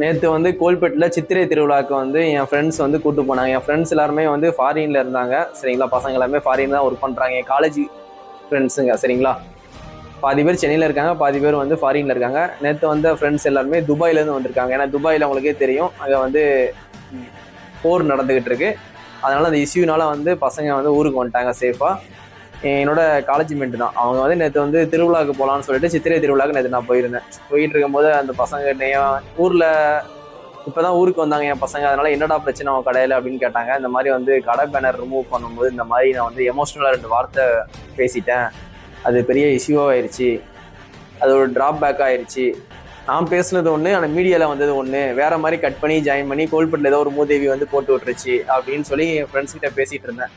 நேற்று வந்து கோல்பேட்டில் சித்திரை திருவிழாவுக்கு வந்து என் ஃப்ரெண்ட்ஸ் வந்து கூட்டு போனாங்க. என் ஃப்ரெண்ட்ஸ் எல்லாருமே வந்து ஃபாரின்ல இருந்தாங்க. சரிங்களா, பசங்க எல்லாமே ஃபாரின் தான் ஒர்க் பண்ணுறாங்க. என் காலேஜ் ஃப்ரெண்ட்ஸுங்க. சரிங்களா, பாதி பேர் சென்னையில் இருக்காங்க, பாதி பேர் வந்து ஃபாரின்ல இருக்காங்க. நேற்று வந்த ஃப்ரெண்ட்ஸ் எல்லாருமே துபாயிலேருந்து வந்திருக்காங்க. ஏன்னா துபாயில் அவங்களுக்கே தெரியும், அங்கே வந்து போர் நடந்துகிட்டு இருக்கு. அதனால அந்த இஷ்யூனால வந்து பசங்க வந்து ஊருக்கு வந்துட்டாங்க சேஃபா. என்னோட காலேஜ் மேட் தான் அவங்க. வந்து நேற்று வந்து திருவிழாவுக்கு போகலான்னு சொல்லிட்டு சித்திரை திருவிழாவுக்கு நேற்று நான் போயிருந்தேன். போயிட்டு இருக்கும்போது அந்த பசங்க ஊரில் இப்போதான் ஊருக்கு வந்தாங்க என் பசங்க. அதனால என்னடா பிரச்சனை அவன் கடையில் அப்படின்னு கேட்டாங்க. இந்த மாதிரி வந்து கடை பேனர் ரிமூவ் பண்ணும்போது இந்த மாதிரி நான் வந்து எமோஷ்னலாக 2 வார்த்தை பேசிட்டேன், அது பெரிய இஷ்யூவாக ஆயிடுச்சு, அது ஒரு ட்ராபேக் ஆயிடுச்சு. நான் பேசுனது ஒன்று, ஆனால் மீடியாவில் வந்தது ஒன்று, வேற மாதிரி கட் பண்ணி ஜாயின் பண்ணி கோல்பேட்டில் ஏதோ ஒரு மூதேவி வந்து போட்டு விட்டுருச்சு அப்படின்னு சொல்லி என் ஃப்ரெண்ட்ஸ் கிட்ட பேசிகிட்டு இருந்தேன்.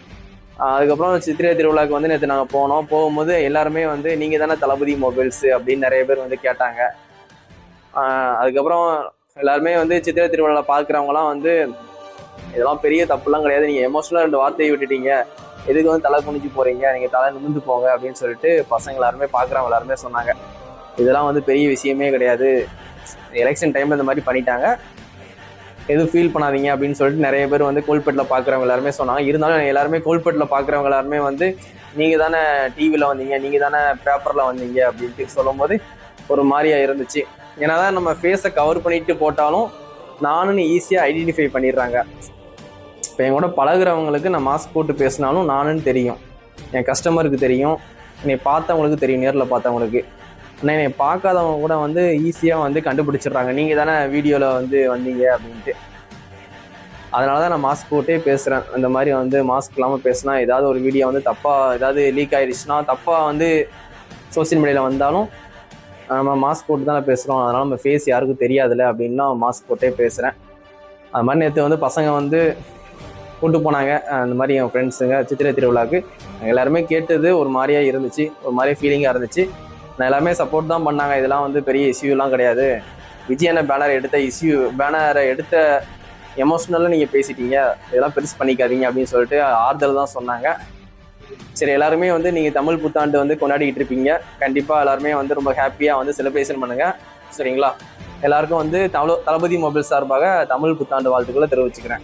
அதுக்கப்புறம் சித்திரை திருவிழாவுக்கு வந்து நேற்று நாங்கள் போகும்போது எல்லாருமே வந்து நீங்கள் தானே தளபதி மொபைல்ஸு அப்படின்னு நிறைய பேர் வந்து கேட்டாங்க. அதுக்கப்புறம் எல்லாருமே வந்து சித்திரை திருவிழாவில் பார்க்குறவங்களாம் வந்து இதெல்லாம் பெரிய தப்புலாம் கிடையாது, நீங்கள் எமோஷனலாக 2 வார்த்தையை விட்டுட்டீங்க, எதுக்கு வந்து தலை குனிஞ்சு போகிறீங்க, நீங்கள் தலை நிமிந்து போங்க அப்படின்னு சொல்லிட்டு பசங்க எல்லாருமே பார்க்குறவங்க எல்லாருமே சொன்னாங்க. இதெல்லாம் வந்து பெரிய விஷயமே கிடையாது, எலெக்ஷன் டைமில் இந்த மாதிரி பண்ணிட்டாங்க, எதுவும் ஃபீல் பண்ணாதீங்க அப்படின்னு சொல்லிட்டு நிறைய பேர் வந்து கோல்பேட்டில் பார்க்குறவங்க எல்லாருமே சொன்னாங்க. இருந்தாலும் எல்லாருமே கோல்பேட்டில் பார்க்குறவங்க எல்லாருமே வந்து நீங்கள் தானே டிவியில் வந்தீங்க, நீங்கள் தானே பேப்பரில் வந்தீங்க அப்படின்ட்டு சொல்லும் போது ஒரு மாதிரியாக இருந்துச்சு. ஏன்னா தான் நம்ம ஃபேஸை கவர் பண்ணிட்டு போட்டாலும் நானுன்னு ஈஸியாக ஐடென்டிஃபை பண்ணிடுறாங்க. இப்போ என் கூட பழகுறவங்களுக்கு நான் மாஸ்க் போட்டு பேசினாலும் நானுன்னு தெரியும், என் கஸ்டமருக்கு தெரியும், என்னை பார்த்தவங்களுக்கு தெரியும், நேரில் பார்த்தவங்களுக்கு. ஆனால் என்னை பார்க்காதவங்க கூட வந்து ஈஸியாக வந்து கண்டுபிடிச்சிடுறாங்க, நீங்கள் தானே வீடியோவில் வந்து வந்தீங்க அப்படின்ட்டு. அதனால தான் நான் மாஸ்க் போட்டே பேசுகிறேன். இந்த மாதிரி வந்து மாஸ்க் இல்லாமல் பேசினா ஏதாவது ஒரு வீடியோ வந்து தப்பாக ஏதாவது லீக் ஆகிடுச்சுன்னா, தப்பாக வந்து சோசியல் மீடியாவில் வந்தாலும் நம்ம மாஸ்க் போட்டு தானே பேசுகிறோம், அதனால் நம்ம ஃபேஸ் யாருக்கும் தெரியாதுல்ல அப்படின்னா மாஸ்க் போட்டே பேசுகிறேன். அது மாதிரி நேற்று வந்து பசங்க வந்து கூட்டு போனாங்க. அந்த மாதிரி என் ஃப்ரெண்ட்ஸுங்க சித்திரை திருவிழாவுக்கு எல்லாருமே கேட்டது ஒரு மாதிரியாக இருந்துச்சு, ஒரு மாதிரி ஃபீலிங்காக இருந்துச்சு. நான் எல்லாருமே சப்போர்ட் தான் பண்ணாங்க. இதெல்லாம் வந்து பெரிய இஷ்யூலாம் கிடையாது, விஜயனை பேனரை எடுத்த எமோஷ்னலாக நீங்கள் பேசிட்டீங்க, இதெல்லாம் பெருசு பண்ணிக்காதீங்க அப்படின்னு சொல்லிட்டு ஆறுதல் தான் சொன்னாங்க. சரி, எல்லாருமே வந்து நீங்கள் தமிழ் புத்தாண்டு வந்து கொண்டாடிக்கிட்டு இருப்பீங்க. கண்டிப்பாக எல்லாருமே வந்து ரொம்ப ஹாப்பியாக வந்து செலிப்ரேஷன் பண்ணுங்கள். சரிங்களா, எல்லாருக்கும் வந்து தளபதி மொபைல் சார்பாக தமிழ் புத்தாண்டு வாழ்த்துக்களை தெரிவிச்சுக்கிறேன்.